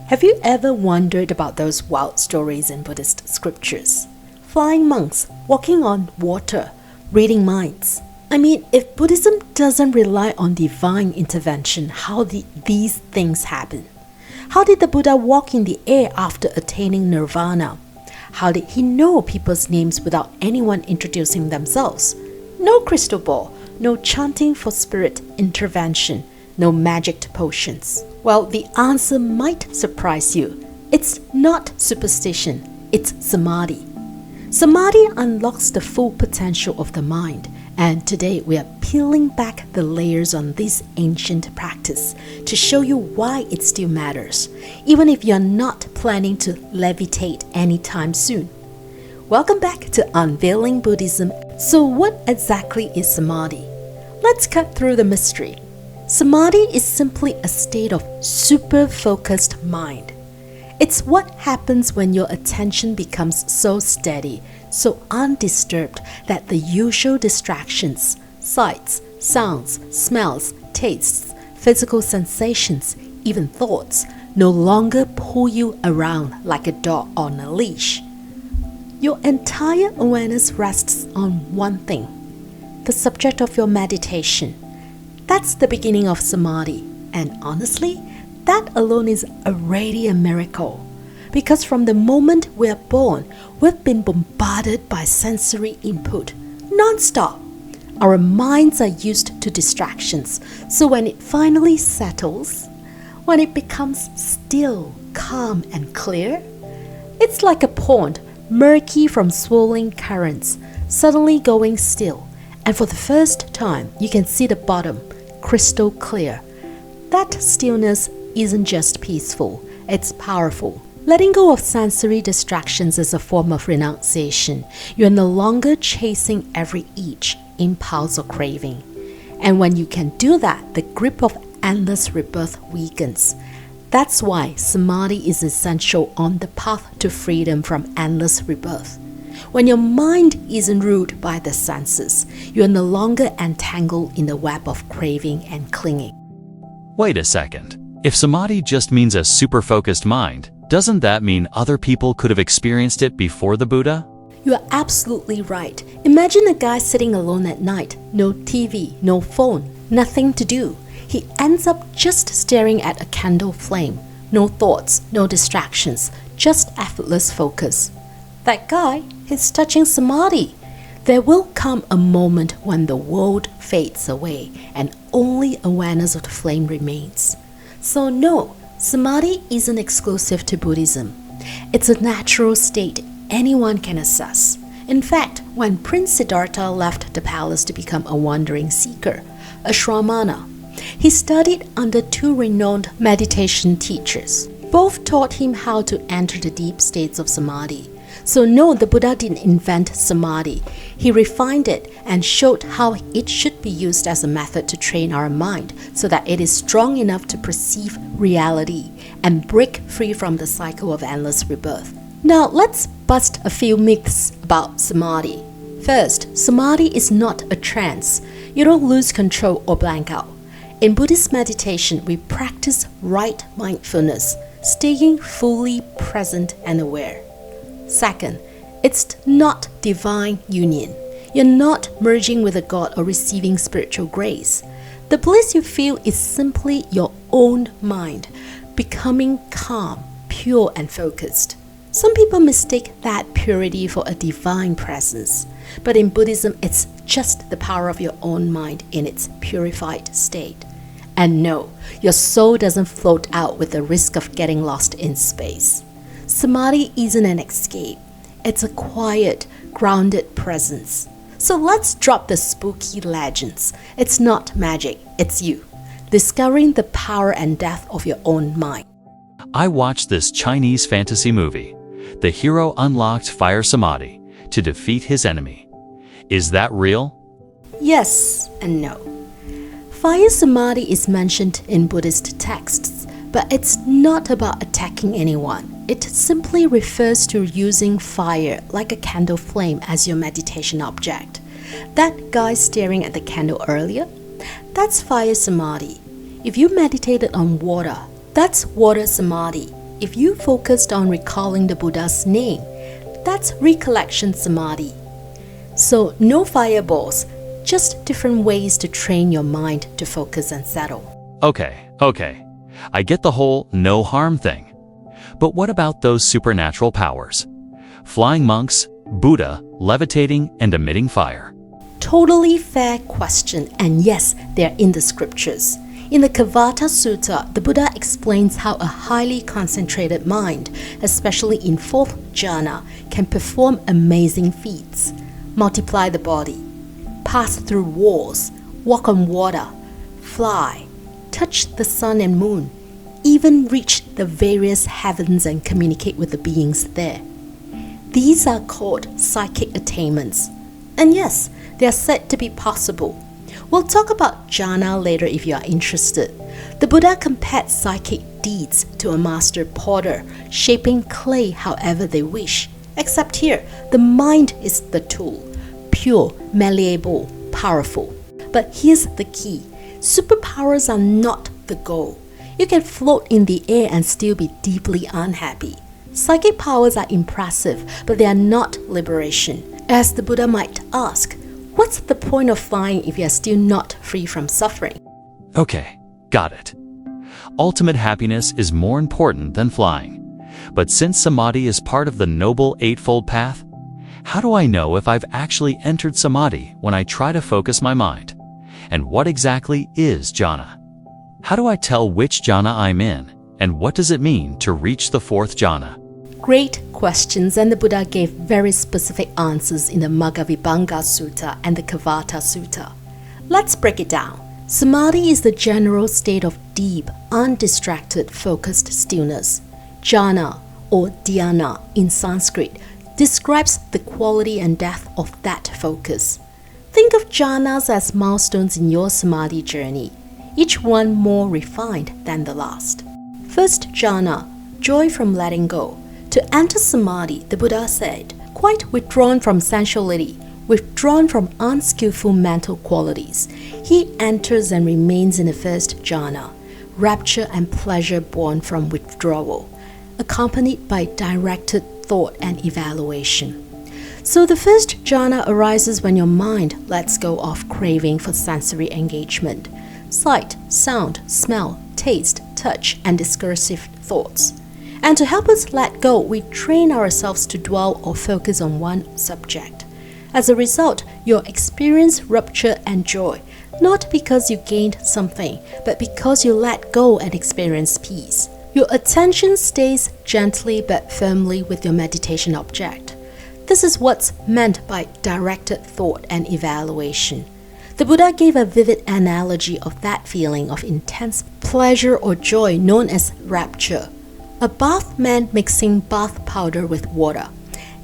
Have you ever wondered about those wild stories in Buddhist scriptures? Flying monks, walking on water, reading minds. I mean, if Buddhism doesn't rely on divine intervention, how did these things happen? How did the Buddha walk in the air after attaining nirvana? How did he know people's names without anyone introducing themselves? No crystal ball, no chanting for spirit intervention, no magic potions. Well, the answer might surprise you. It's not superstition, it's Samadhi. Samadhi unlocks the full potential of the mind, and today we are peeling back the layers on this ancient practice to show you why it still matters, even if you're not planning to levitate anytime soon. Welcome back to Unveiling Buddhism. So what exactly is Samadhi? Let's cut through the mystery. Samadhi is simply a state of super-focused mind. It's what happens when your attention becomes so steady, so undisturbed that the usual distractions, sights, sounds, smells, tastes, physical sensations, even thoughts, no longer pull you around like a dog on a leash. Your entire awareness rests on one thing, the subject of your meditation. That's the beginning of Samadhi, and honestly, that alone is already a miracle. Because from the moment we are born, we've been bombarded by sensory input, non-stop. Our minds are used to distractions, so when it finally settles, when it becomes still, calm and clear, it's like a pond, murky from swirling currents, suddenly going still, and for the first time you can see the bottom, crystal clear. That stillness isn't just peaceful, it's powerful. Letting go of sensory distractions is a form of renunciation. You're no longer chasing every itch, impulse or craving. And when you can do that, the grip of endless rebirth weakens. That's why Samadhi is essential on the path to freedom from endless rebirth. When your mind isn't ruled by the senses, you are no longer entangled in the web of craving and clinging. Wait a second. If Samadhi just means a super-focused mind, doesn't that mean other people could have experienced it before the Buddha? You are absolutely right. Imagine a guy sitting alone at night, no TV, no phone, nothing to do. He ends up just staring at a candle flame. No thoughts, no distractions, just effortless focus. That guy is touching Samadhi. There will come a moment when the world fades away and only awareness of the flame remains. So no, Samadhi isn't exclusive to Buddhism. It's a natural state anyone can access. In fact, when Prince Siddhartha left the palace to become a wandering seeker, a shramana, he studied under two renowned meditation teachers. Both taught him how to enter the deep states of Samadhi. So no, the Buddha didn't invent Samadhi. He refined it and showed how it should be used as a method to train our mind so that it is strong enough to perceive reality and break free from the cycle of endless rebirth. Now let's bust a few myths about Samadhi. First, Samadhi is not a trance. You don't lose control or blank out. In Buddhist meditation, we practice right mindfulness, staying fully present and aware. Second, it's not divine union. You're not merging with a god or receiving spiritual grace. The bliss you feel is simply your own mind, becoming calm, pure and focused. Some people mistake that purity for a divine presence, but in Buddhism, it's just the power of your own mind in its purified state. And no, your soul doesn't float out with the risk of getting lost in space. Samadhi isn't an escape. It's a quiet, grounded presence. So let's drop the spooky legends. It's not magic, it's you, discovering the power and depth of your own mind. I watched this Chinese fantasy movie. The hero unlocked fire Samadhi to defeat his enemy. Is that real? Yes and no. Fire Samadhi is mentioned in Buddhist texts, but it's not about attacking anyone. It simply refers to using fire like a candle flame as your meditation object. That guy staring at the candle earlier, that's fire Samadhi. If you meditated on water, that's water Samadhi. if you focused on recalling the Buddha's name, that's recollection samadhi. So no fireballs, just different ways to train your mind to focus and settle. Okay. I get the whole no harm thing. But what about those supernatural powers? Flying monks, Buddha, levitating, and emitting fire. Totally fair question, and yes, they're in the scriptures. In the Kavata Sutta, the Buddha explains how a highly concentrated mind, especially in fourth jhana, can perform amazing feats. Multiply the body, pass through walls, walk on water, fly, touch the sun and moon, even reach the various heavens and communicate with the beings there. These are called psychic attainments. And yes, they are said to be possible. We'll talk about jhana later if you are interested. The Buddha compared psychic deeds to a master potter, shaping clay however they wish. Except here, the mind is the tool, pure, malleable, powerful. But here's the key. Superpowers are not the goal. You can float in the air and still be deeply unhappy. Psychic powers are impressive, but they are not liberation. As the Buddha might ask, what's the point of flying if you are still not free from suffering? Okay, got it. Ultimate happiness is more important than flying. But since Samadhi is part of the Noble Eightfold Path, how do I know if I've actually entered Samadhi when I try to focus my mind? And what exactly is jhana? How do I tell which jhana I'm in? And what does it mean to reach the fourth jhana? Great questions, and the Buddha gave very specific answers in the Maghavibhanga Sutta and the Kavata Sutta. Let's break it down. Samadhi is the general state of deep, undistracted, focused stillness. Jhana, or dhyana in Sanskrit, describes the quality and depth of that focus. Think of jhanas as milestones in your Samadhi journey, each one more refined than the last. First jhana, joy from letting go. To enter Samadhi, the Buddha said, quite withdrawn from sensuality, withdrawn from unskillful mental qualities, he enters and remains in the first jhana, rapture and pleasure born from withdrawal, accompanied by directed thought and evaluation. So the first jhana arises when your mind lets go of craving for sensory engagement, sight, sound, smell, taste, touch, and discursive thoughts. And to help us let go, we train ourselves to dwell or focus on one subject. As a result, you'll experience rapture and joy, not because you gained something, but because you let go and experience peace. Your attention stays gently but firmly with your meditation object. This is what's meant by directed thought and evaluation. The Buddha gave a vivid analogy of that feeling of intense pleasure or joy known as rapture. A bathman mixing bath powder with water,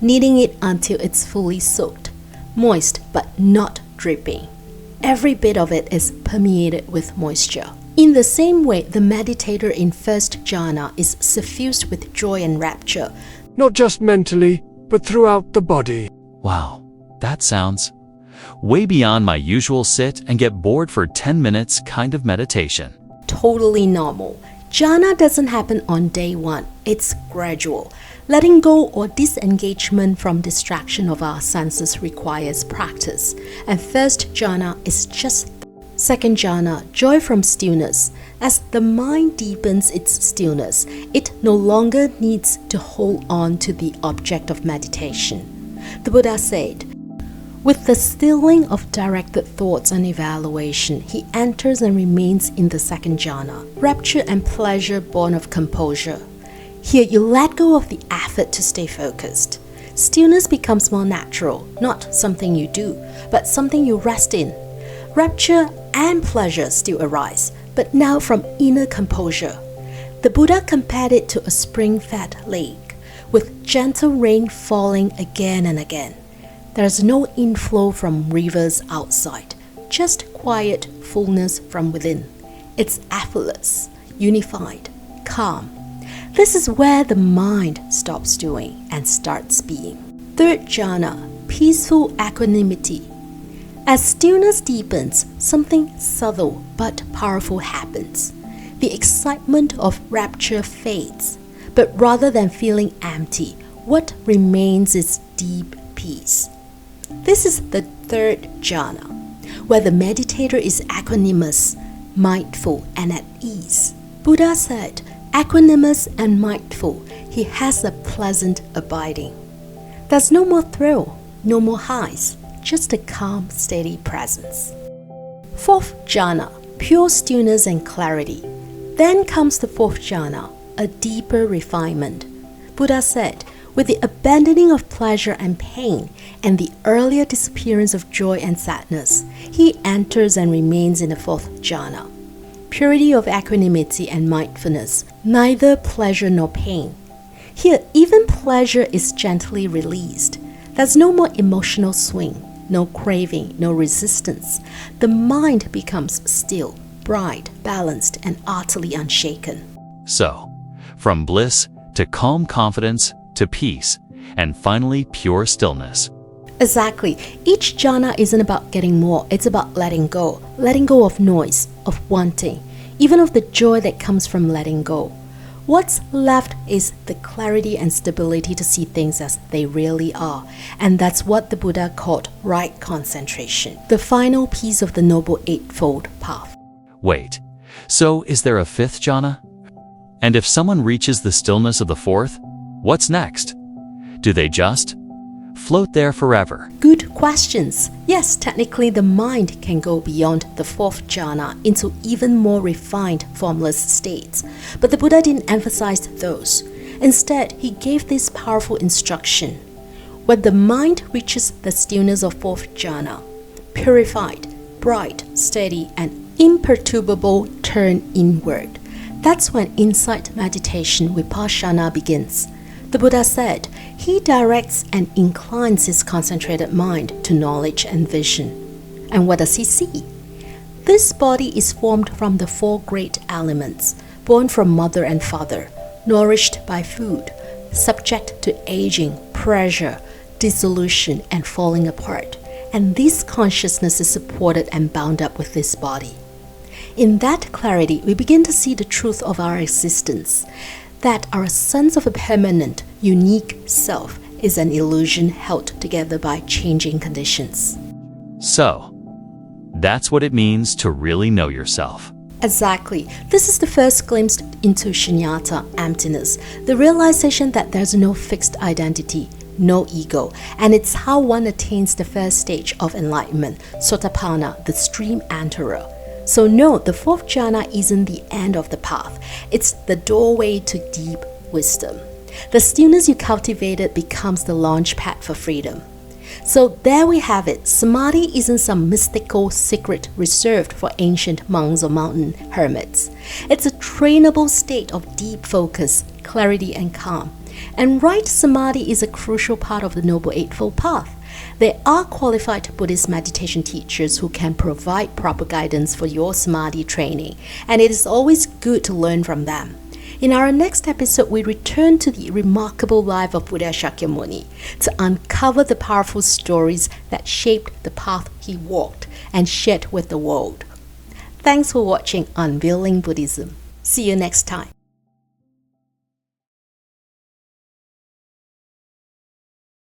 kneading it until it's fully soaked, moist but not dripping. Every bit of it is permeated with moisture. In the same way, the meditator in first jhana is suffused with joy and rapture, not just mentally, but throughout the body. Wow, that sounds way beyond my usual sit and get bored for 10 minutes kind of meditation. Totally normal. Jhana doesn't happen on day one, it's gradual. Letting go or disengagement from distraction of our senses requires practice, and first jhana is just second jhana, joy from stillness. As the mind deepens its stillness, it no longer needs to hold on to the object of meditation. The Buddha said, with the stilling of directed thoughts and evaluation, he enters and remains in the second jhana, rapture and pleasure born of composure. Here you let go of the effort to stay focused. Stillness becomes more natural, not something you do, but something you rest in. Rapture and pleasure still arise, but now from inner composure. The Buddha compared it to a spring-fed lake, with gentle rain falling again and again. There's no inflow from rivers outside, just quiet fullness from within. It's effortless, unified, calm. This is where the mind stops doing and starts being. Third jhana, peaceful equanimity. As stillness deepens, something subtle but powerful happens. The excitement of rapture fades, But rather than feeling empty, what remains is deep peace. This is the third jhana, where the meditator is equanimous, mindful, and at ease. Buddha said, equanimous and mindful, he has a pleasant abiding. There's no more thrill, no more highs, just a calm, steady presence. Fourth jhana, pure stillness and clarity. Then comes the fourth jhana, a deeper refinement. Buddha said, with the abandoning of pleasure and pain and the earlier disappearance of joy and sadness, he enters and remains in the fourth jhana. Purity of equanimity and mindfulness, neither pleasure nor pain. Here, even pleasure is gently released. There's no more emotional swing, no craving, no resistance. The mind becomes still, bright, balanced, and utterly unshaken. So, from bliss to calm confidence to peace, and finally pure stillness. Exactly. Each jhana isn't about getting more, it's about letting go of noise, of wanting, even of the joy that comes from letting go. What's left is the clarity and stability to see things as they really are, and that's what the Buddha called right concentration, the final piece of the Noble Eightfold Path. Wait, so is there a fifth jhana? And if someone reaches the stillness of the fourth, what's next? Do they just float there forever? Good questions. Yes, technically the mind can go beyond the fourth jhana into even more refined formless states. But the Buddha didn't emphasize those. Instead, he gave this powerful instruction. When the mind reaches the stillness of fourth jhana, purified, bright, steady, and imperturbable, turn inward. That's when insight meditation vipassana begins. The Buddha said, he directs and inclines his concentrated mind to knowledge and vision. And what does he see? This body is formed from the four great elements, born from mother and father, nourished by food, subject to aging, pressure, dissolution, and falling apart. And this consciousness is supported and bound up with this body. In that clarity, we begin to see the truth of our existence, that our sense of a permanent, unique self is an illusion held together by changing conditions. So, that's what it means to really know yourself. Exactly. This is the first glimpse into shunyata, emptiness, the realization that there's no fixed identity, no ego, and it's how one attains the first stage of enlightenment, sotapanna, the stream enterer. So no, the fourth jhana isn't the end of the path. It's the doorway to deep wisdom. The stillness you cultivated becomes the launch pad for freedom. So there we have it. Samadhi isn't some mystical secret reserved for ancient monks or mountain hermits. It's a trainable state of deep focus, clarity, and calm. And right samadhi is a crucial part of the Noble Eightfold Path. There are qualified Buddhist meditation teachers who can provide proper guidance for your samadhi training, and it is always good to learn from them. In our next episode, we return to the remarkable life of Buddha Shakyamuni to uncover the powerful stories that shaped the path he walked and shared with the world. Thanks for watching Unveiling Buddhism. See you next time.